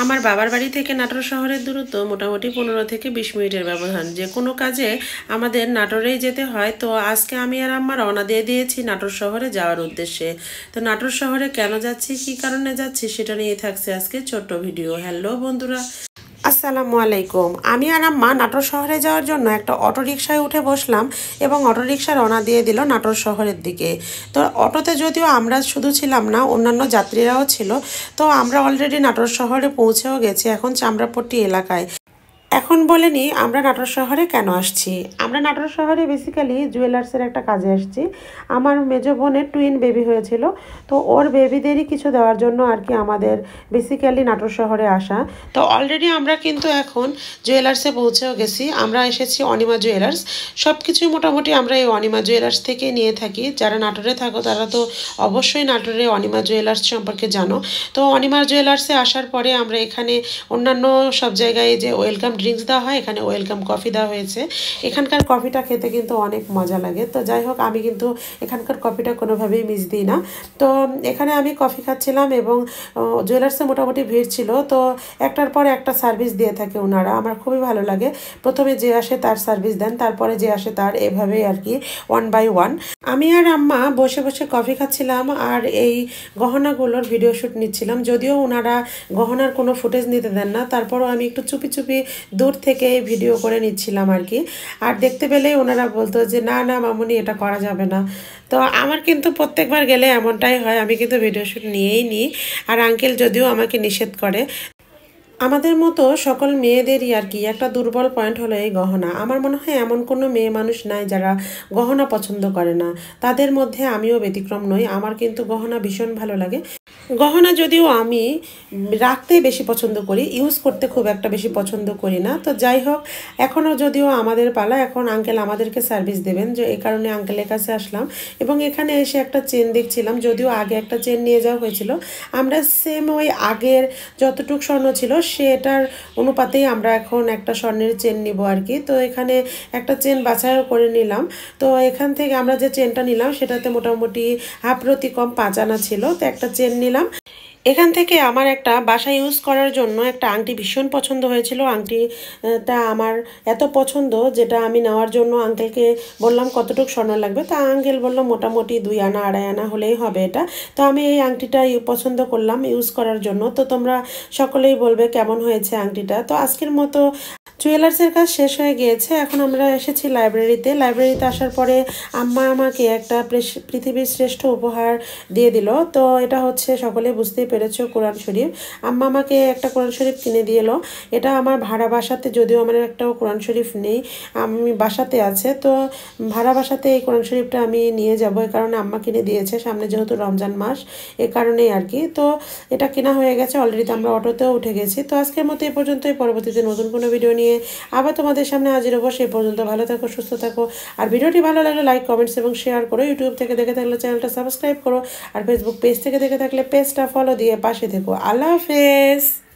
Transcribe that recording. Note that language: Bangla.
আমার বাবার বাড়ি থেকে নাটোর শহরের দূরত্ব মোটামুটি 15 থেকে 20 মিনিটের ব্যবধান। যে কোনো কাজে আমাদের নাটোরেই যেতে হয়। তো আজকে আমি আর আম্মা রওনা দিয়ে দিয়েছি নাটোর শহরে যাওয়ার উদ্দেশ্যে। তো নাটোর শহরে কেন যাচ্ছি, কী কারণে যাচ্ছি, সেটা নিয়ে থাকছে আজকে ছোট্ট ভিডিও। হ্যালো বন্ধুরা, আসসালামু আলাইকুম। আমি আর আম্মা নাটোর শহরে যাওয়ার জন্য একটা অটোরিকশায় উঠে বসলাম এবং অটোরিকশা রওনা দিয়ে দিল নাটোর শহরের দিকে। তো অটোতে যদিও আমরা শুধু ছিলাম না, অন্যান্য যাত্রীরাও ছিল। তো আমরা অলরেডি নাটোর শহরে পৌঁছেও গেছি, এখন চামড়াপট্টি এলাকায়। এখন বলে নিই আমরা নাটোর শহরে কেন আসছি। আমরা নাটোর শহরে বেসিক্যালি জুয়েলার্সের একটা কাজে আসছি। আমার মেজো বোনের টুইন বেবি হয়েছিল, তো ওর বেবিদেরই কিছু দেওয়ার জন্য আর কি আমাদের বেসিক্যালি নাটোর শহরে আসা। তো অলরেডি আমরা কিন্তু এখন জুয়েলার্সে পৌঁছেও গেছি। আমরা এসেছি অনিমা জুয়েলার্স। সব কিছুই মোটামুটি আমরা এই অনিমা জুয়েলার্স থেকে নিয়ে থাকি। যারা নাটোরে থাকো তারা তো অবশ্যই নাটোরে অনিমা জুয়েলার্স সম্পর্কে জানো। তো অনিমা জুয়েলার্সে আসার পরে আমরা এখানে অন্যান্য সব জায়গায় যে ওয়েলকাম ড্রিঙ্কস দেওয়া হয়, এখানে ওয়েলকাম কফি দেওয়া হয়েছে। এখানকার কফিটা খেতে কিন্তু অনেক মজা লাগে। তো যাই হোক, আমি কিন্তু এখানকার কফিটা কোনোভাবেই মিস দিই না। তো এখানে আমি কফি খাচ্ছিলাম এবং জুয়েলার্সে মোটামুটি ভিড় ছিল। তো একটার পর একটা সার্ভিস দিয়ে থাকে ওনারা, আমার খুবই ভালো লাগে। প্রথমে যে আসে তার সার্ভিস দেন, তারপরে যে আসে তার, এভাবেই আর কি ওয়ান বাই ওয়ান। আমি আর আম্মা বসে বসে কফি খাচ্ছিলাম আর এই গহনাগুলোর ভিডিও শ্যুট নিচ্ছিলাম। যদিও ওনারা গহনার কোনো ফুটেজ নিতে দেন না, তারপরও আমি একটু চুপি চুপি দূর থেকে ভিডিও করে নিচ্ছিলাম আর কি। আর দেখতে পেলেই ওনারা বলতো যে না না মামুনি, এটা করা যাবে না। তো আমার কিন্তু প্রত্যেকবার গেলে এমনটাই হয়, আমি কিন্তু ভিডিও শ্যুট নিয়েই নিই। আর আঙ্কেল যদিও আমাকে নিষেধ করে। আমাদের মতো সকল মেয়েদেরই আর কি একটা দুর্বল পয়েন্ট হলো এই গহনা। আমার মনে হয় এমন কোনো মেয়ে মানুষ নাই যারা গহনা পছন্দ করে না। তাদের মধ্যে আমিও ব্যতিক্রম নই। আমার কিন্তু গহনা ভীষণ ভালো লাগে। গহনা যদিও আমি রাখতে বেশি পছন্দ করি, ইউজ করতে খুব একটা বেশি পছন্দ করি না। তো যাই হোক, এখনও যদিও আমাদের পালা, এখন আঙ্কেল আমাদেরকে সার্ভিস দেবেন, যে এই কারণে আঙ্কেলের কাছে আসলাম। এবং এখানে এসে একটা চেন দেখছিলাম, যদিও আগে একটা চেন নিয়ে যাওয়া হয়েছিল। আমরা সেম ওই আগের যতটুক স্বর্ণ ছিল সেটার অনুপাতেই আমরা এখন একটা স্বর্ণের চেন নিব আর কি। তো এখানে একটা চেন বাছাইও করে নিলাম। তো এখান থেকে আমরা যে চেনটা নিলাম সেটাতে মোটামুটি হাফ প্রতি কম 5 আনা ছিল। তো একটা চেন নিলাম। এখান থেকে আমার একটা বাসা ইউজ করার জন্য একটা আংটি ভীষণ পছন্দ হয়েছিল। আংটিটা আমার এত পছন্দ, যেটা আমি নেওয়ার জন্য আঙ্কেলকে বললাম কতটুকু স্বর্ণ লাগবে। তা আঙ্কেল বললো মোটামুটি 2 আনা 2.5 আনা হলেই হবে এটা। তো আমি এই আংটিটা পছন্দ করলাম ইউজ করার জন্য। তো তোমরা সকলেই বলবে কেমন হয়েছে আংটিটা। তো আজকের মতো জুয়েলার্সের কাজ শেষ হয়ে গিয়েছে। এখন আমরা এসেছি লাইব্রেরিতে। লাইব্রেরিতে আসার পরে আম্মা আমাকে একটা পৃথিবীর শ্রেষ্ঠ উপহার দিয়ে দিল। তো এটা হচ্ছে, সকলে বুঝতেই পেরেছো, কোরআন শরীফ। আম্মা আমাকে একটা কোরআন শরীফ কিনে দিয়ে এলো। এটা আমার ভাড়া বাসাতে, যদিও আমার একটাও কোরআন শরীফ নেই, আমি বাসাতে আছে। তো ভাড়া বাসাতে এই কোরআন শরীফটা আমি নিয়ে যাব, এই কারণে আম্মা কিনে দিয়েছে। সামনে যেহেতু রমজান মাস, এ কারণেই আর কি। তো এটা কেনা হয়ে গেছে অলরেডি, তো আমরা অটোতেও উঠে গেছি। তো আজকের মতো এই পর্যন্তই। পরবর্তীতে নতুন কোনো ভিডিও নিয়ে আবার তোমাদের সামনে হাজির হবো। সেই পর্যন্ত ভালো থাকো, সুস্থ থাকো। আর ভিডিওটি ভালো লাগলে লাইক, কমেন্টস এবং শেয়ার করো। ইউটিউব থেকে দেখে থাকলে চ্যানেলটা সাবস্ক্রাইব করো। আর ফেসবুক পেজ থেকে দেখে থাকলে পেজটা ফলো দিয়ে পাশে থেকো। আল্লাহ হাফেজ।